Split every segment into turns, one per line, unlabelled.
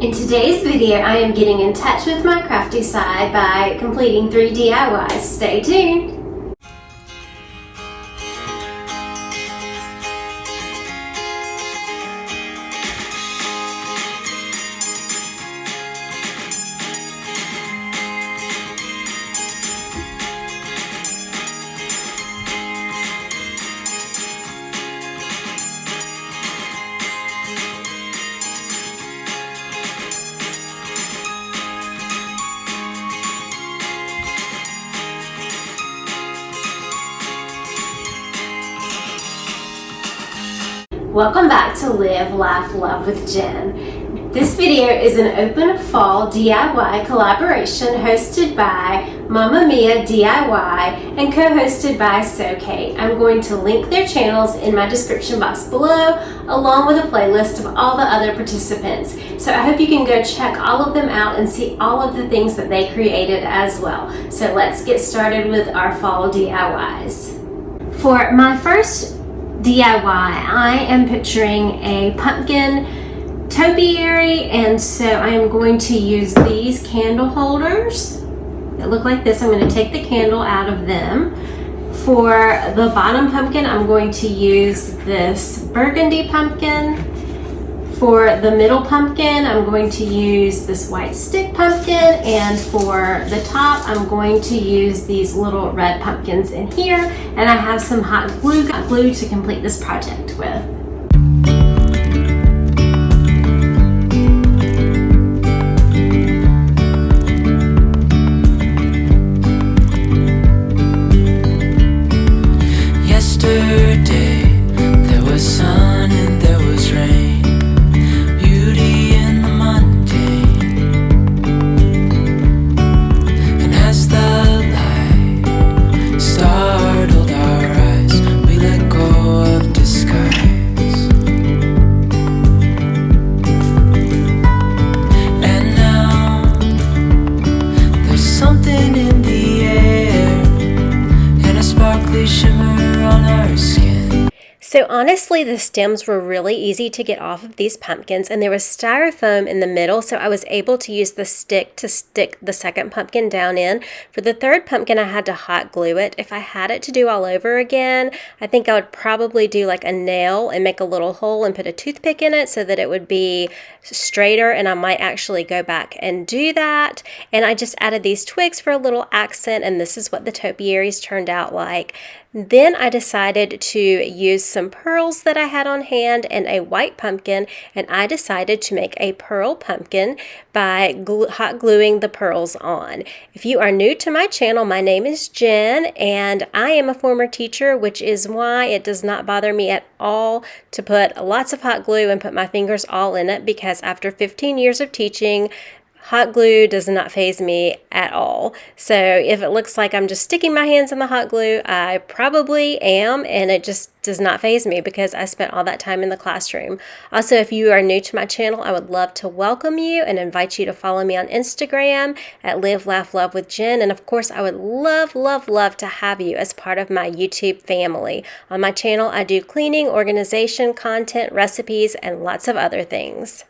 In today's video, I am getting in touch with my crafty side by completing 3 DIYs. Stay tuned! Welcome back to Live, Laugh, Love with Jen. This video is an open fall DIY collaboration hosted by Mama Mia DIY and co-hosted by xoxo. I'm going to link their channels in my description box below, along with a playlist of all the other participants. So I hope you can go check all of them out and see all of the things that they created as well. So let's get started with our fall DIYs. For my first DIY, I am picturing a pumpkin topiary, and so I am going to use these candle holders that look like this. I'm going to take the candle out of them. For the bottom pumpkin, I'm going to use this burgundy pumpkin. For the middle pumpkin, I'm going to use this white stick pumpkin, and for the top, I'm going to use these little red pumpkins in here, and I have some hot glue to complete this project with.
Yesterday, there was sun and there was rain.
So honestly, the stems were really easy to get off of these pumpkins, and there was styrofoam in the middle, so I was able to use the stick to stick the second pumpkin down in. For the third pumpkin, I had to hot glue it. If I had it to do all over again, I think I would probably do like a nail and make a little hole and put a toothpick in it so that it would be straighter, and I might actually go back and do that. And I just added these twigs for a little accent, and this is what the topiaries turned out like. Then I decided to use some pearls that I had on hand and a white pumpkin, and I decided to make a pearl pumpkin by hot gluing the pearls on. If you are new to my channel, my name is Jen, and I am a former teacher, which is why it does not bother me at all to put lots of hot glue and put my fingers all in it, because after 15 years of teaching, hot glue does not faze me at all. So if it looks like I'm just sticking my hands in the hot glue, I probably am, and it just does not faze me because I spent all that time in the classroom. Also, if you are new to my channel, I would love to welcome you and invite you to follow me on Instagram at Live, Laugh, Love with Jen. And of course, I would love, love, love to have you as part of my YouTube family. On my channel, I do cleaning, organization, content, recipes, and lots of other things.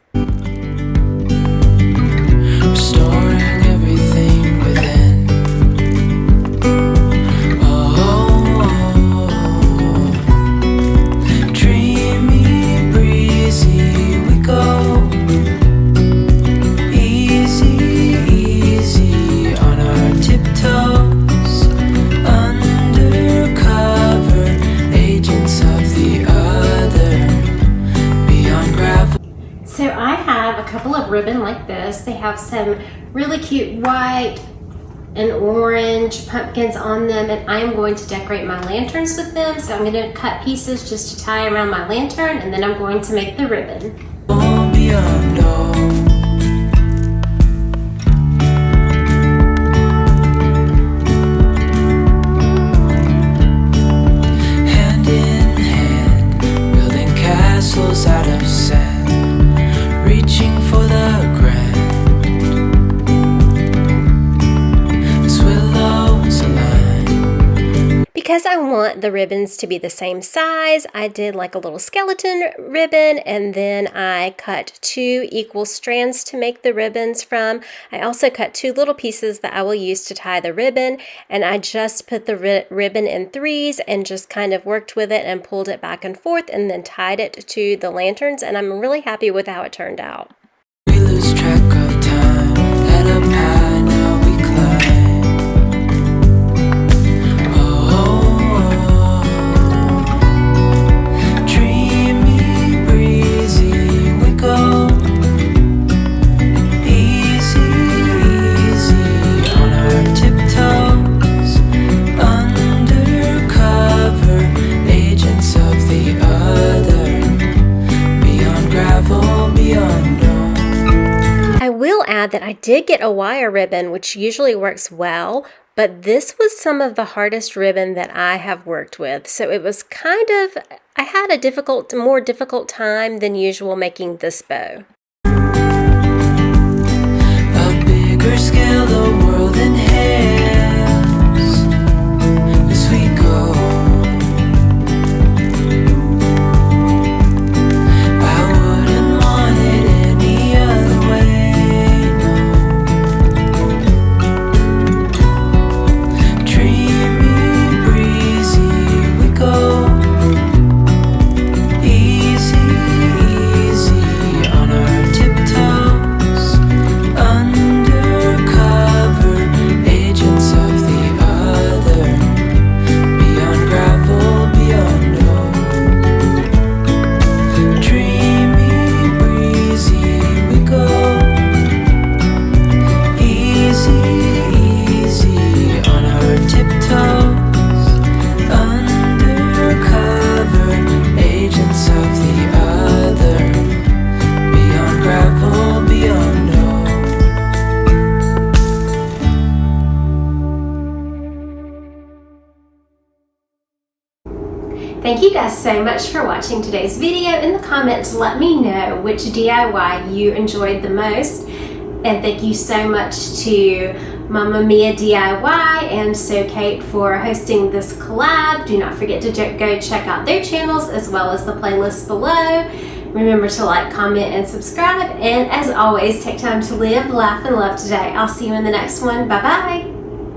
Restoring everything within. Dreamy, breezy, we go. Easy, easy on our tiptoes. Undercover agents of the other. Beyond gravel.
So I have a couple of ribbon like this. They have some really cute white and orange pumpkins on them, and I'm going to decorate my lanterns with them. So I'm going to cut pieces just to tie around my lantern, and then I'm going to make the ribbon.
Beyond all. Hand in hand, building castles out of sand, reaching for the grand.
Because I want the ribbons to be the same size, I did like a little skeleton ribbon, and then I cut 2 equal strands to make the ribbons from. I also cut 2 little pieces that I will use to tie the ribbon, and I just put the ribbon in 3s and just kind of worked with it and pulled it back and forth and then tied it to the lanterns, and I'm really happy with how it turned out.
We lose track of time, head up high, now we climb. Oh, dreamy, breezy, we go. Easy, easy on our tiptoes, undercover agents of the other, beyond gravel, beyond all.
I will add that I did get a wire ribbon, which usually works well, but this was some of the hardest ribbon that I have worked with. So it was kind of, I had a more difficult time than usual making this bow.
A bigger scale, the world inhales as we go. I wouldn't want it any other way, no. Dreamy, breezy, we go. Easy, easy on our tiptoes, undercover agents of the other, beyond gravel, beyond all. Dreamy, breezy, we go. Easy, easy on our tiptoes, undercover agents of the other, beyond gravel, beyond all.
Thank you guys so much for watching today's video. In the comments, let me know which DIY you enjoyed the most. And thank you so much to Mama Mia DIY and So Kate for hosting this collab. Do not forget to go check out their channels as well as the playlist below. Remember to like, comment, and subscribe. And as always, take time to live, laugh, and love today. I'll see you in the next one. Bye-bye.